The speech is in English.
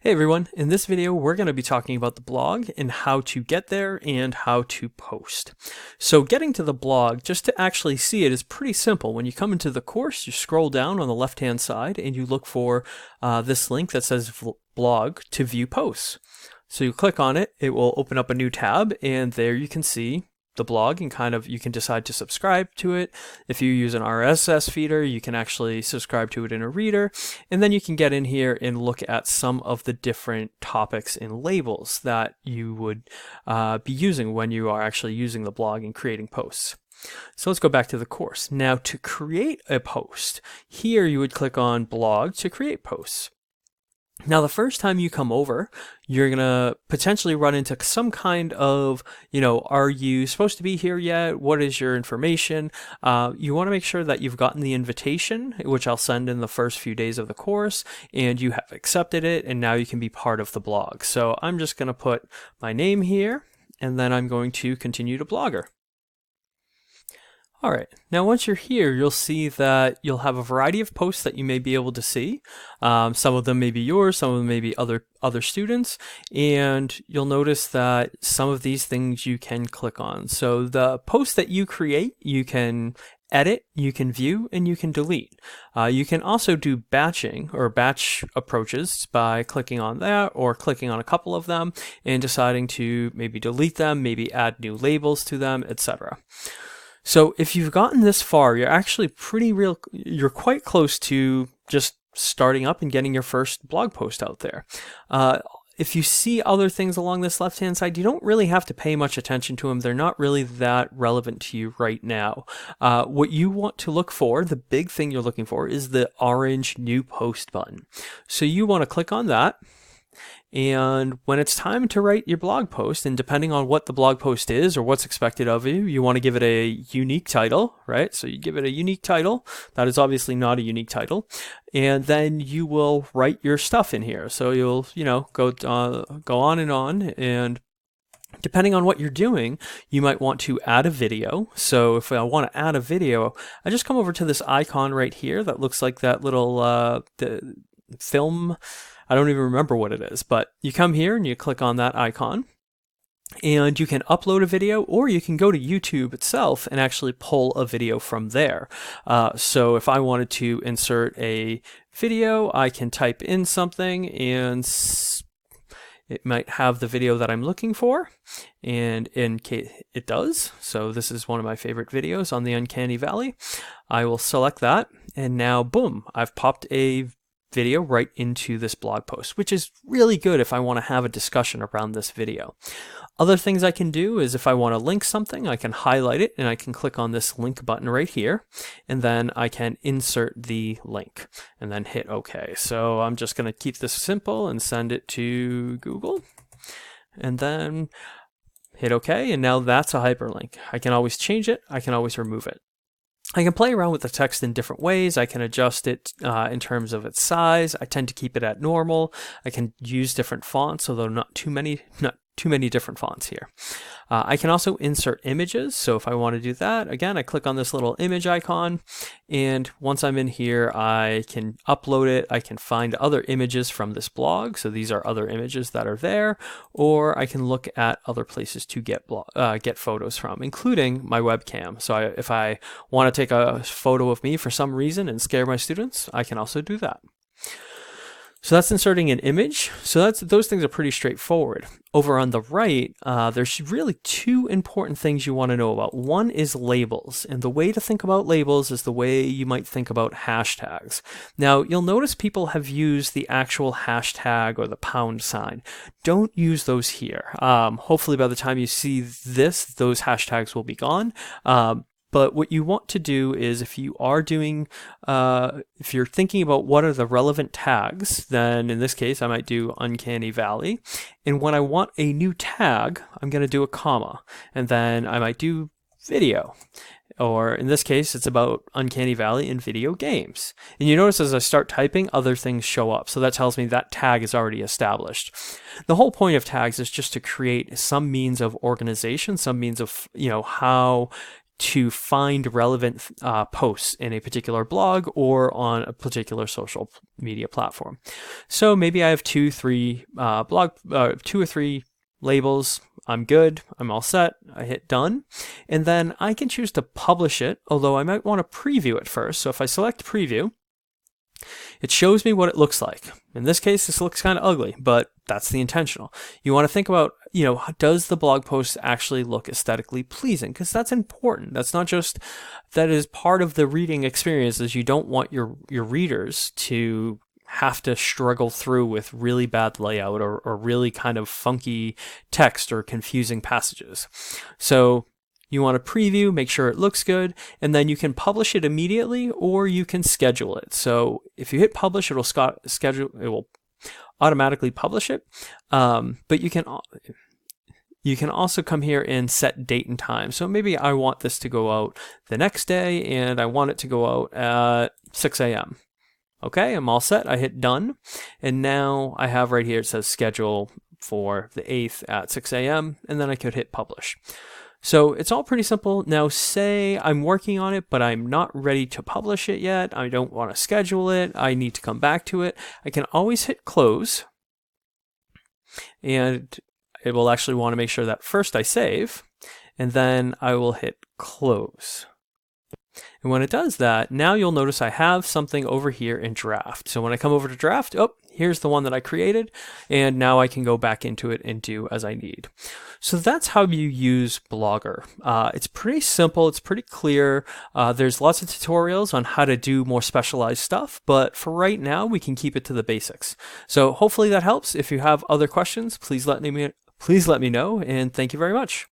Hey everyone, in this video we're going to be talking about the blog and how to get there and how to post. So getting to the blog, just to actually see it, is pretty simple. When you come into the course, you scroll down on the left hand side and you look for this link that says blog to view posts. So you click on it, it will open up a new tab, and there you can see the blog, and you can decide to subscribe to it. If you use an RSS feeder, you can actually subscribe to it in a reader, and then you can get in here and look at some of the different topics and labels that you would be using when you are actually using the blog and creating posts. So let's go back to the course. Now, to create a post, here you would click on blog to create posts. Now, the first time you come over, you're going to potentially run into some kind of, are you supposed to be here yet? What is your information? You want to make sure that you've gotten the invitation, which I'll send in the first few days of the course, and you have accepted it, and now you can be part of the blog. So I'm just going to put my name here, and then I'm going to continue to Blogger. All right, now once you're here, you'll see that you'll have a variety of posts that you may be able to see. Some of them may be yours, some of them may be other students, and you'll notice that some of these things you can click on. So the posts that you create, you can edit, you can view, and you can delete. You can also do batching or batch approaches by clicking on that or clicking on a couple of them and deciding to maybe delete them, maybe add new labels to them, etc. So if you've gotten this far, you're actually you're quite close to just starting up and getting your first blog post out there. If you see other things along this left-hand side, you don't really have to pay much attention to them. They're not really that relevant to you right now. What you want to look for, the big thing you're looking for, is the orange new post button. So you want to click on that. And when it's time to write your blog post, and depending on what the blog post is or what's expected of you, you want to give it a unique title, right? So you give it a unique title. That is obviously not a unique title. And then you will write your stuff in here. So you'll, go on, and depending on what you're doing, you might want to add a video. So if I want to add a video, I just come over to this icon right here that looks like that little the film. I don't even remember what it is, but you come here and you click on that icon, and you can upload a video, or you can go to YouTube itself and actually pull a video from there. So if I wanted to insert a video, I can type in something and it might have the video that I'm looking for, and in case it does. So this is one of my favorite videos on the Uncanny Valley. I will select that, and now boom, I've popped a video right into this blog post, which is really good if I want to have a discussion around this video. Other things I can do is if I want to link something, I can highlight it and I can click on this link button right here, and then I can insert the link and then hit OK. So I'm just going to keep this simple and send it to Google, and then hit OK, and now that's a hyperlink. I can always change it, I can always remove it. I can play around with the text in different ways. I can adjust it in terms of its size. I tend to keep it at normal. I can use different fonts, although not too many different fonts here. I can also insert images. So if I want to do that, again, I click on this little image icon, and once I'm in here, I can upload it. I can find other images from this blog. So these are other images that are there, or I can look at other places to get photos from, including my webcam. So if I want to take a photo of me for some reason and scare my students, I can also do that. So that's inserting an image. So those things are pretty straightforward. Over on the right, there's really two important things you want to know about. One is labels, and the way to think about labels is the way you might think about hashtags. Now, you'll notice people have used the actual hashtag or the pound sign. Don't use those here. Hopefully by the time you see this, those hashtags will be gone. But what you want to do is if you are doing, if you're thinking about what are the relevant tags, then in this case, I might do Uncanny Valley. And when I want a new tag, I'm going to do a comma. And then I might do video. Or in this case, it's about Uncanny Valley and video games. And you notice as I start typing, other things show up. So that tells me that tag is already established. The whole point of tags is just to create some means of organization, some means of, how to find relevant posts in a particular blog or on a particular social media platform. So maybe I have two or three labels. I'm good. I'm all set. I hit done. And then I can choose to publish it, although I might want to preview it first. So if I select preview, it shows me what it looks like. In this case, this looks kind of ugly, but that's the intentional. You want to think about, does the blog post actually look aesthetically pleasing? Because that's important. That's not just, that is part of the reading experience, is you don't want your readers to have to struggle through with really bad layout or really kind of funky text or confusing passages. So you want to preview, make sure it looks good, and then you can publish it immediately or you can schedule it. So if you hit publish, it will automatically publish it. But you can also come here and set date and time. So maybe I want this to go out the next day and I want it to go out at 6 a.m. Okay, I'm all set. I hit done. And now I have right here, it says schedule for the 8th at 6 a.m. And then I could hit publish. So it's all pretty simple. Now say I'm working on it, but I'm not ready to publish it yet. I don't want to schedule it. I need to come back to it. I can always hit close. And it will actually want to make sure that first I save, and then I will hit close. And when it does that, now you'll notice I have something over here in draft. So when I come over to draft, here's the one that I created, and now I can go back into it and do as I need. So that's how you use Blogger. It's pretty simple, it's pretty clear. There's lots of tutorials on how to do more specialized stuff, but for right now, we can keep it to the basics. So hopefully that helps. If you have other questions, please let me know, and thank you very much.